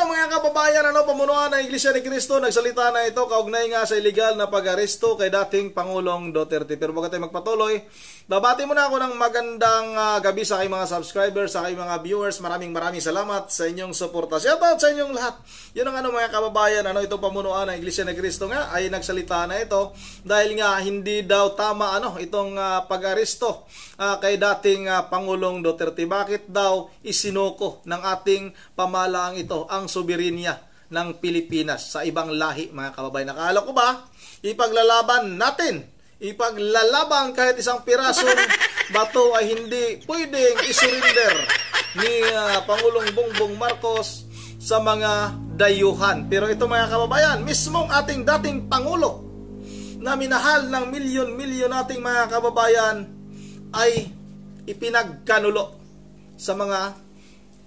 ano mga kababayan, pamunuan ng Iglesia ni Cristo, nagsalita na ito kaugnay nga sa illegal na pag-aresto kay dating Pangulong Duterte. Pero bago tayo magpatuloy, babati muna ako ng magandang gabi sa aking mga subscribers, sa aking mga viewers. Maraming salamat sa inyong suporta. Shoutout sa inyong lahat. Yun ang mga kababayan, itong pamunuan ng Iglesia ni Cristo nga ay nagsalita na ito dahil nga hindi daw tama itong pag-aresto kay dating Pangulong Duterte. Bakit daw isinuko ng ating pamahalaang ito ang soberenya ng Pilipinas sa ibang lahi, mga kababayan? Nakala ko ba ipaglalaban natin, ipaglalaban kahit isang pirasong bato ay hindi pwedeng isurrender ni Pangulong Bongbong Marcos sa mga dayuhan. Pero ito mga kababayan, mismong ating dating Pangulo na minahal ng milyon-milyon nating mga kababayan ay ipinagkanulo sa mga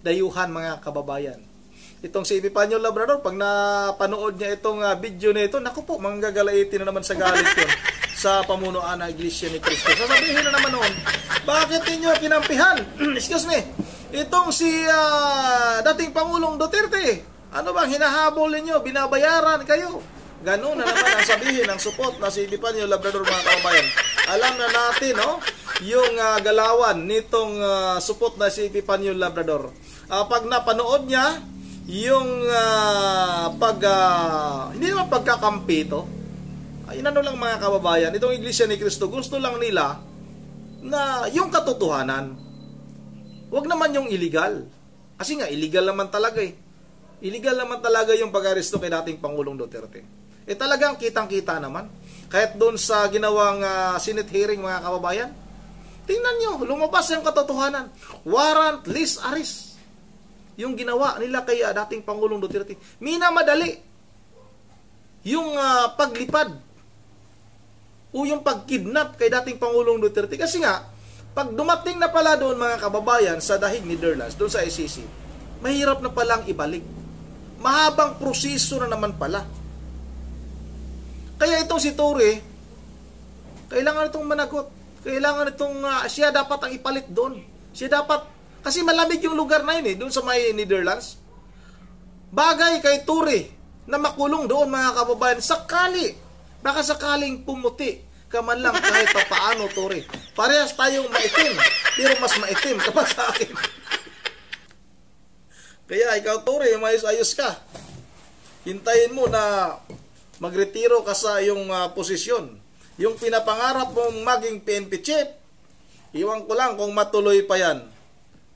dayuhan, mga kababayan. Itong si Epifanio Labrador, pag napanood niya itong video na ito, naku po, manggagalaitin na naman sa galit yun sa pamunuan ng Iglesia ni Cristo. Sasabihin na naman noon, bakit ninyo kinampihan? Excuse me, itong si dating Pangulong Duterte, ano bang hinahabol ninyo? Binabayaran kayo. Ganun na naman ang sabihin ng support na si Epifanio Labrador, mga kababayan. Alam na natin, yung galawan nitong support na si Epifanio Labrador. Pag napanood niya, yung hindi naman pagkakampi ito, inano lang mga kababayan, itong Iglesia ni Cristo, gusto lang nila na yung katotohanan, wag naman yung illegal. Kasi nga, illegal naman talaga Illegal naman talaga yung pag-aresto kay dating Pangulong Duterte. Talagang kitang-kita naman. Kahit doon sa ginawang Senate hearing, mga kababayan, tingnan nyo, lumabas yung katotohanan. Warrantless arrest yung ginawa nila kay dating Pangulong Duterte. Minamadali yung paglipad o yung pagkidnap kay dating Pangulong Duterte. Kasi nga, pag dumating na pala doon, mga kababayan, sa Dahig, Netherlands, doon sa ICC, mahirap na palang ibalik. Mahabang proseso na naman pala. Kaya itong si Torre, kailangan itong managot. Kailangan itong, siya dapat ang ipalit doon. Siya dapat, kasi malamig yung lugar na yun doon sa may Netherlands. Bagay kay Torre na makulong doon, mga kababayan, baka sakaling pumuti ka man lang kahit paano, Torre. Parehas tayong maitim, pero mas maitim ka pa sa akin. Kaya ikaw, Torre, mayos-ayos ka. Hintayin mo na magretiro ka sa iyong posisyon. Yung pinapangarap mong maging PNP chief, iwan ko lang kung matuloy pa yan.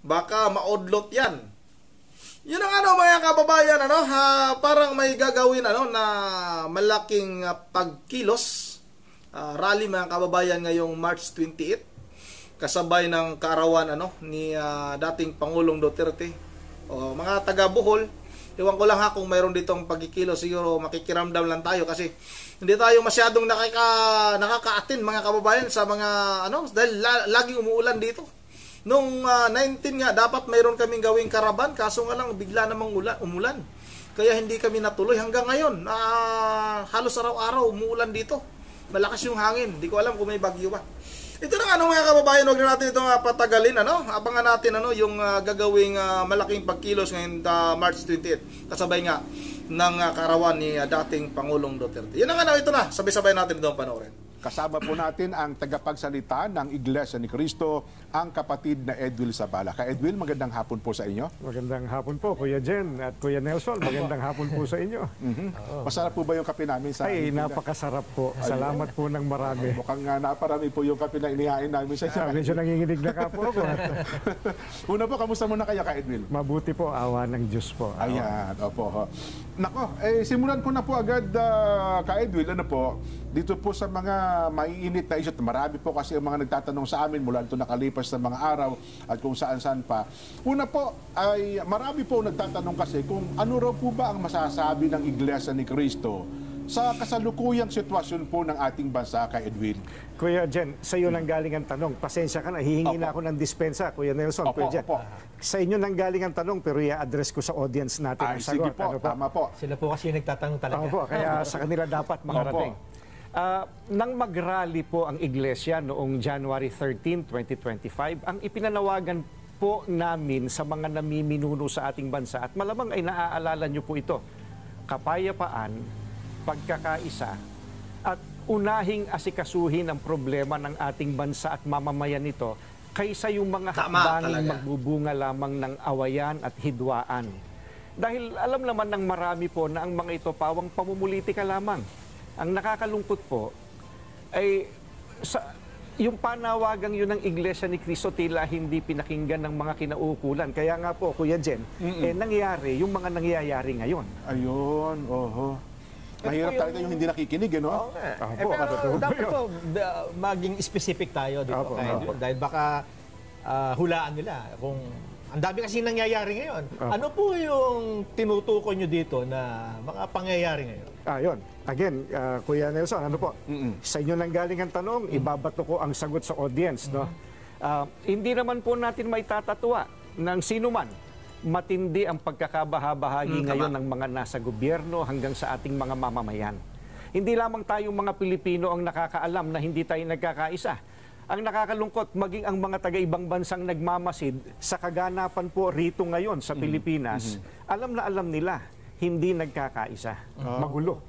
Baka maudlot yan. Yun ang mga kababayan, parang may gagawin na malaking pagkilos. Rally, mga kababayan, ngayong March 28, kasabay ng kaarawan ni dating Pangulong Duterte. Mga taga Bohol, iwan ko lang kung mayroon ditong pagkikilo, siguro makikiramdam lang tayo kasi hindi tayo masyadong nakaka-attend, mga kababayan, sa mga dahil laging umuulan dito. Nung 19 nga, dapat mayroon kaming gawing karaban, kaso nga lang bigla namang umulan. Kaya hindi kami natuloy hanggang ngayon. Halos araw-araw umuulan dito. Malakas yung hangin. Hindi ko alam kung may bagyo ba. Ito na mga kababayan, huwag na natin itong patagalin. Abangan natin yung gagawing malaking pagkilos ngayon March 28. Kasabay nga ng kaarawan ni dating Pangulong Duterte. Yun ang ito na. Sabay-sabay natin itong panoorin. Kasama po natin ang tagapagsalita ng Iglesia ni Cristo, ang kapatid na Edwil Zabala. Ka Edwil, magandang hapon po sa inyo. Magandang hapon po, Kuya Jen at Kuya Nelson. Magandang hapon po sa inyo. Masarap po ba yung kape namin sa Ay, napakasarap po. Salamat po ng marami. Mukhang naparami po yung kape na inihain namin sa inyo. Medyo nanginginig na ka po ako. Una po, kamusta muna kayo, Ka Edwil? Mabuti po, awa ng Diyos po. Ayan, opo. Nako, simulan ko na po agad, Ka Edwil, dito po sa mga maiinit na isot. Marami po kasi ang mga nagtatanong sa amin mula ito nakalipas na mga araw at kung saan-saan pa. Una po ay marami po nagtatanong kasi kung ano raw po ba ang masasabi ng Iglesia ni Cristo sa kasalukuyang sitwasyon po ng ating bansa, Ka Edwin. Kuya Jen, sa iyo nang galing ang tanong. Pasensya ka na, hihingi na ako ng dispensa, Kuya Nelson. Kuya Jen, sa inyo nang galing ang tanong, pero i-address ko sa audience natin ang sagot. Sige po, tama po. Sila po kasi yung nagtatanong talaga. Tama po, kaya sa kanila dapat makarating. Nang mag-rally po ang Iglesia noong January 13, 2025, ang ipinanawagan po namin sa mga namiminuno sa ating bansa, at malamang ay naaalala nyo po ito, kapayapaan, pagkakaisa, at unahing asikasuhin ang problema ng ating bansa at mamamayan nito kaysa yung mga hakbanging magbubunga lamang ng awayan at hidwaan. Dahil alam naman ng marami po na ang mga ito pawang pamumulitika lamang. Ang nakakalungkot po ay yung panawagang yun ng Iglesia ni Cristo tila hindi pinakinggan ng mga kinauukulan. Kaya nga po, Kuya Jen, nangyayari yung mga nangyayari ngayon. Ayun, oho. Mahirap talaga yung hindi nakikinig, no? Pero dapat po maging specific tayo dito. Dahil baka hulaan nila kung ang dami kasi nangyayari ngayon. Ano po yung tinutukoy nyo dito na mga pangyayari ngayon? Yun. Again, Kuya Nelson, ano po? Sa inyo nang galing ang tanong, ibabato ko ang sagot sa audience. No? Hindi naman po natin may tatatwa ng sino man. Matindi ang pagkakabahabahagi ngayon ng mga nasa gobyerno hanggang sa ating mga mamamayan. Hindi lamang tayong mga Pilipino ang nakakaalam na hindi tayo nagkakaisa. Ang nakakalungkot, maging ang mga taga-ibang bansang nagmamasid sa kaganapan po rito ngayon sa Pilipinas, alam na alam nila, hindi nagkakaisa. Magulo.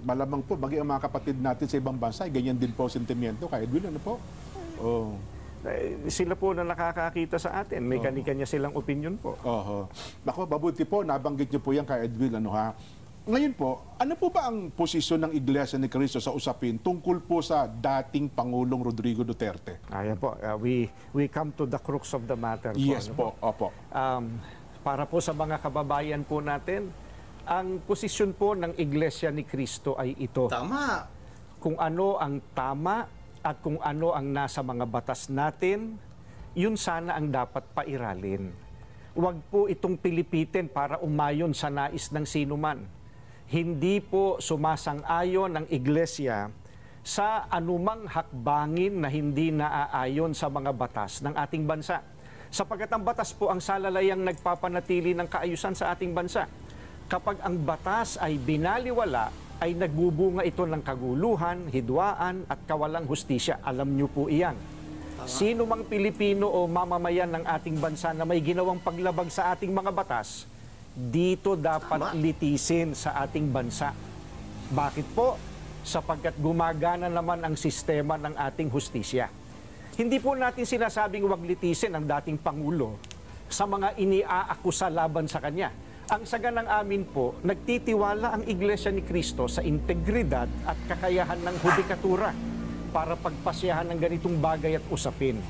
Malamang po, maging ang mga kapatid natin sa ibang bansa, ganyan din po sentimiento. Kaya Edwin, ano po? Sila po na nakakakita sa atin. May kanya-kanya silang opinion po. Naku, mabuti po, nabanggit niyo po yan kay Edwin, ano ha? Ngayon po, ano po ba ang posisyon ng Iglesia ni Cristo sa usapin tungkol po sa dating Pangulong Rodrigo Duterte? Ayan po, we come to the crux of the matter. Yes po, opo. Para po sa mga kababayan po natin, ang posisyon po ng Iglesia ni Cristo ay ito. Tama. Kung ano ang tama at kung ano ang nasa mga batas natin, yun sana ang dapat pairalin. Huwag po itong pilipitin para umayon sa nais ng sinuman. Hindi po sumasang-ayon ng Iglesia sa anumang hakbangin na hindi naaayon sa mga batas ng ating bansa. Sapagkat ang batas po ang salalayang nagpapanatili ng kaayusan sa ating bansa. Kapag ang batas ay binaliwala, ay nagbubunga ito ng kaguluhan, hidwaan at kawalang hustisya. Alam niyo po iyan. Sino mang Pilipino o mamamayan ng ating bansa na may ginawang paglabag sa ating mga batas, dito dapat litisin sa ating bansa. Bakit po? Sapagkat gumagana naman ang sistema ng ating hustisya. Hindi po natin sinasabing wag litisin ang dating Pangulo sa mga iniaakusa laban sa kanya. Ang saganang amin po, nagtitiwala ang Iglesia ni Cristo sa integridad at kakayahan ng hudikatura para pagpasyahan ng ganitong bagay at usapin.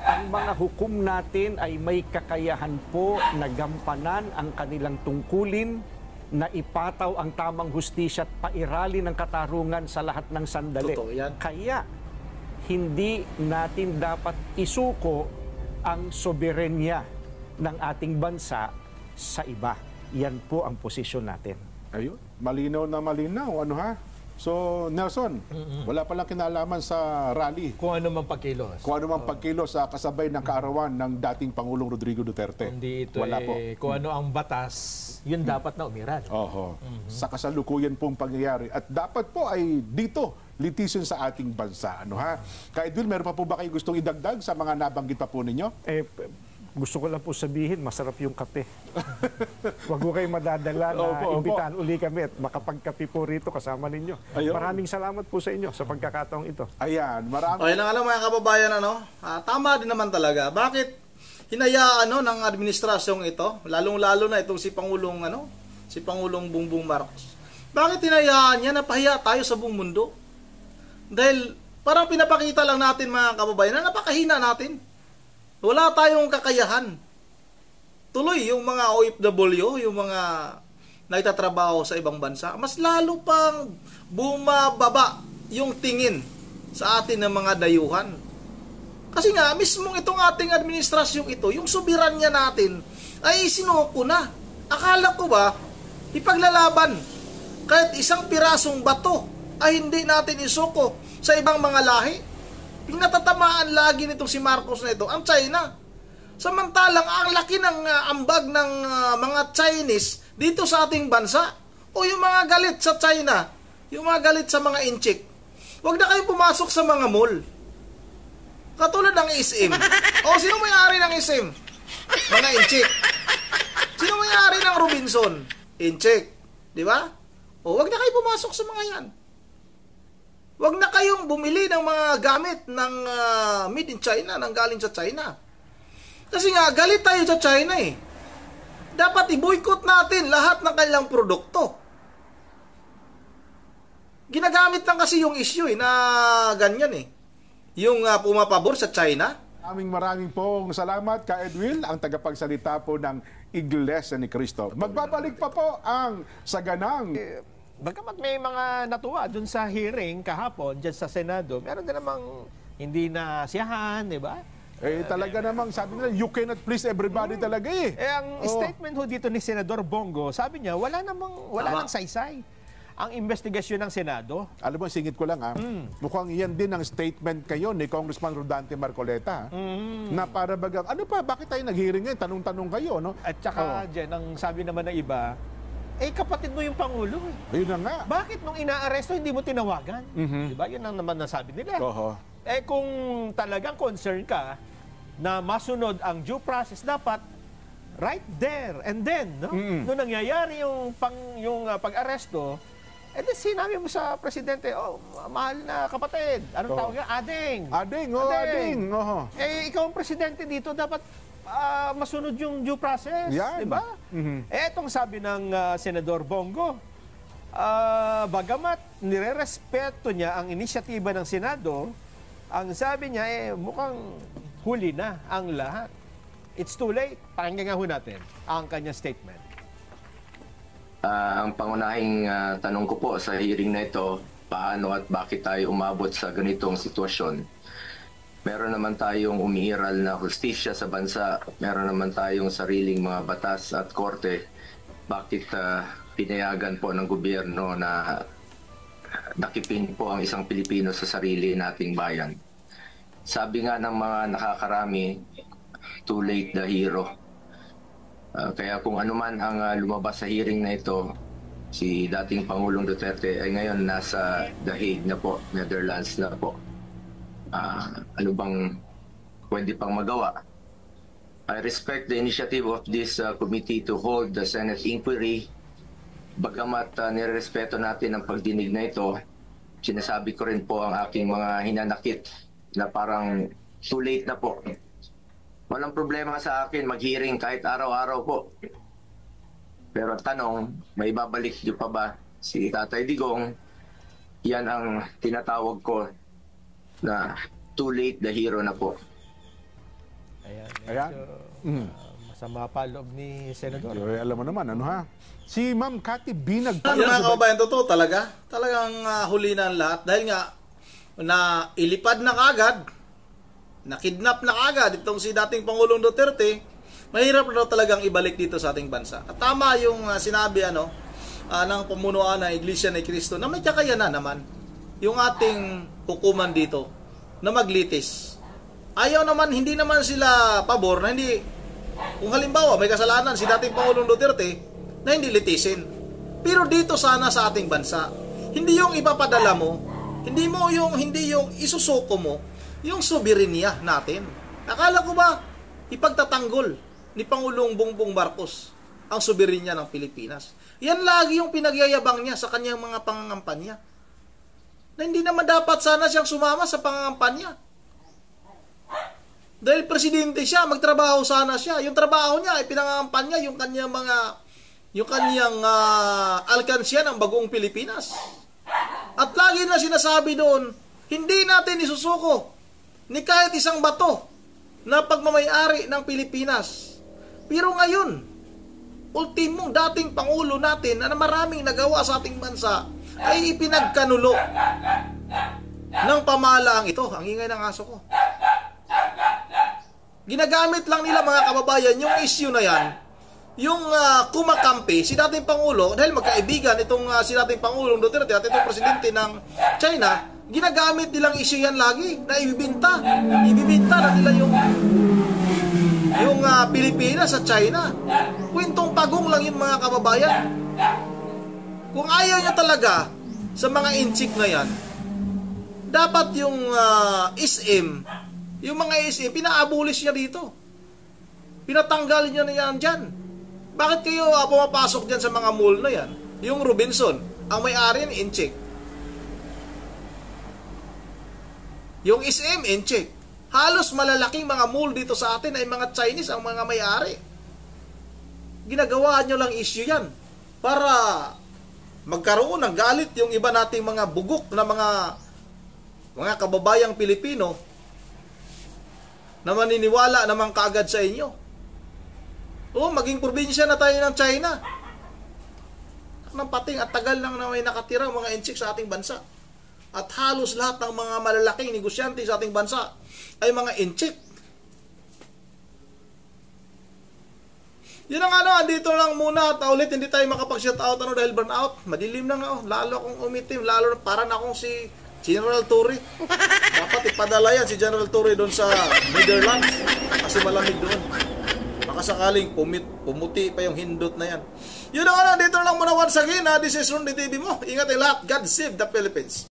Ang mga hukom natin ay may kakayahan po na gampanan ang kanilang tungkulin, na ipataw ang tamang hustisya at pairali ng katarungan sa lahat ng sandali. Kaya, hindi natin dapat isuko ang soberenya ng ating bansa sa iba. Yan po ang posisyon natin. Ayun, malinaw na malinaw. Ano ha? So, Nelson, wala palang kinalaman sa rally. Kung ano mang pagkilos. Kung ano mang pagkilos sa kasabay ng kaarawan ng dating Pangulong Rodrigo Duterte. Hindi ito wala po. Kung ano ang batas, yun dapat na umiral. Sa kasalukuyan pong pangyayari. At dapat po ay dito, litisin sa ating bansa. Ano ha? Kaya Edwin, meron pa po ba kayo gustong idagdag sa mga nabanggit pa po ninyo? Gusto ko lang po sabihin, masarap yung kape. Huwag ko kayo madadala na imbitahan uli kami at makapagkape po rito kasama ninyo. Maraming salamat po sa inyo sa pagkakataong ito. Ayan, maraming. Okay lang alam mga kababayan, tama din naman talaga. Bakit hinayaan ng administrasyong ito, lalong-lalo na itong si Pangulong Bongbong Marcos. Bakit hinayaan niya na pahiya tayo sa buong mundo? Dahil parang pinapakita lang natin mga kababayan na napakahina natin. Wala tayong kakayahan. Tuloy, yung mga OFW, yung mga nagtatrabaho sa ibang bansa, mas lalo pang bumababa yung tingin sa atin ng mga dayuhan. Kasi nga, mismong itong ating administrasyong ito, yung soberanya natin, ay isinuko na. Akala ko ba, ipaglalaban, kahit isang pirasong bato, ay hindi natin isuko sa ibang mga lahi. Yung natatamaan lagi nitong si Marcos na ito, ang China. Samantalang ang laki ng ambag ng mga Chinese dito sa ating bansa. O yung mga galit sa China, yung mga galit sa mga inchik. Huwag na kayo pumasok sa mga mall. Katulad ng SM. O, sino may-ari ng SM? Mga inchik. Sino may-ari ng Robinson? Inchik. Di ba? O, wag na kayo pumasok sa mga yan. Wag na kayong bumili ng mga gamit ng made in China, nang galing sa China. Kasi nga, galit tayo sa China eh. Dapat i-boycott natin lahat ng kanilang produkto. Ginagamit lang kasi yung issue na ganyan eh. Yung pumapabor sa China. Maraming pong salamat ka Edwin, ang tagapagsalita po ng Iglesia ni Cristo. Magbabalik pa po ang saganang Bagamat may mga natuwa dun sa hearing kahapon dyan sa Senado, meron din namang hindi nasiyahan, di ba? talaga namang sabi nila, you cannot please everybody talaga eh. Ang statement ho dito ni Senador Bongo, sabi niya, wala nang saysay ang investigasyon ng Senado. Alam mo, singit ko lang mukhang iyan din ang statement kayo ni Congressman Rodante Marcoleta. Na para bagang, ano pa, bakit tayo nag-hearing ngayon? Tanong-tanong kayo, no? At saka dyan, ang sabi naman ng iba, kapatid mo yung Pangulo. Ayun na nga. Bakit nung inaaresto, hindi mo tinawagan? Diba? Yun ang naman nasabi nila. Kung talagang concern ka na masunod ang due process, dapat right there and then, no? Nung nangyayari yung pag-aresto, then sinabi mo sa presidente, mahal na kapatid, anong tawag yan? Ading. Ading. Ikaw ang presidente dito, dapat masunod yung due process, di ba? Etong sabi ng Senador Bongo, bagamat nire-respeto niya ang inisyatiba ng Senado, ang sabi niya, mukhang huli na ang lahat. It's too late. Pakinggan nga ho natin ang kanyang statement. Ang pangunahing tanong ko po sa hearing na ito, paano at bakit tayo umabot sa ganitong sitwasyon? Meron naman tayong umiiral na hustisya sa bansa, meron naman tayong sariling mga batas at korte. Bakit pinayagan po ng gobyerno na nakipin po ang isang Pilipino sa sarili nating bayan? Sabi nga ng mga nakakarami, too late the hero. Kaya kung ano man ang lumabas sa hearing na ito, si dating Pangulong Duterte ay ngayon nasa The Hague na po, Netherlands na po. Ano bang pwede pang magawa? I respect the initiative of this committee to hold the Senate inquiry. Bagamat nirespeto natin ang pagdinig na ito, sinasabi ko rin po ang aking mga hinanakit na parang too late na po. Walang problema sa akin mag-hearing kahit araw-araw po. Pero tanong, may babalik niyo pa ba si Tatay Digong? Yan ang tinatawag ko na too late the hero na po. Ayan. Masama pa loob ni Senador. Alam mo naman, ano ha? Si Ma'am Cathy Binag. Mga kababayan, totoo talaga. Talagang huli na ang lahat. Dahil nga, na ilipad na kagad, na-kidnap na kagad itong si dating Pangulong Duterte, mahirap na talagang ibalik dito sa ating bansa. At tama yung sinabi ng pamunuan ng Iglesia ni Cristo na may kakayanan naman yung ating hukuman dito na maglitis. Ayaw naman, hindi naman sila pabor na hindi, kung halimbawa may kasalanan si dating Pangulong Duterte na hindi litisin. Pero dito sana sa ating bansa, hindi yung ipapadala mo, hindi yung isusuko mo yung soberenya natin. Akala ko ba ipagtatanggol ni Pangulong Bongbong Marcos ang soberenya ng Pilipinas? Yan lagi yung pinagyayabang niya sa kanyang mga pangangampanya. Na hindi naman dapat sana siyang sumama sa pangangampanya. Dahil presidente siya, magtrabaho sana siya. Yung trabaho niya ay pinangangampanya yung kanyang alkansya ng bagong Pilipinas. At lagi na sinasabi doon, hindi natin isusuko ni kahit isang bato na pagmamayari ng Pilipinas. Pero ngayon, ultimong dating Pangulo natin na maraming nagawa sa ating bansa ay ipinagkanulo ng pamahalaang ito. Ang ingay ng aso ko. Ginagamit lang nila mga kababayan yung issue na yan, yung kumakampi si dating Pangulo, dahil magkaibigan itong si dating Pangulong Duterte at itong presidente ng China, ginagamit nilang issue yan lagi na ibibinta na nila yung Pilipinas sa China. Kwentong pagong lang yung mga kababayan. Kung ayaw niya talaga sa mga inchik na yan, dapat yung SM Yung mga SM, pina-abolish niya dito. Pinatanggal niya na yan dyan. Bakit kayo pumapasok dyan sa mga mall na yan? Yung Robinson, ang may-ari yan, Incheck. Yung SM, Incheck. Halos malalaking mga mall dito sa atin ay mga Chinese ang mga may-ari. Ginagawa nyo lang issue yan para magkaroon ng galit yung iba nating mga bugok na mga kababayang Pilipino na maniniwala naman kaagad sa inyo. Maging probinsya na tayo ng China. Nang pating at tagal lang na may nakatira mga Incheck sa ating bansa. At halos lahat ng mga malalaking negosyante sa ating bansa ay mga Incheck. Yun ang andito lang muna at ulit hindi tayo makapag-shoutout dahil burnout. Madilim na nga lalo akong umitim, lalo para na akong si General Torre. Dapat ipadala yan si General Torre doon sa Netherlands kasi malamig doon. Baka sakaling pumuti pa yung hindot na yan. Yun ang dito lang muna once again. This is Ron TV mo. Ingat ang lahat. God save the Philippines.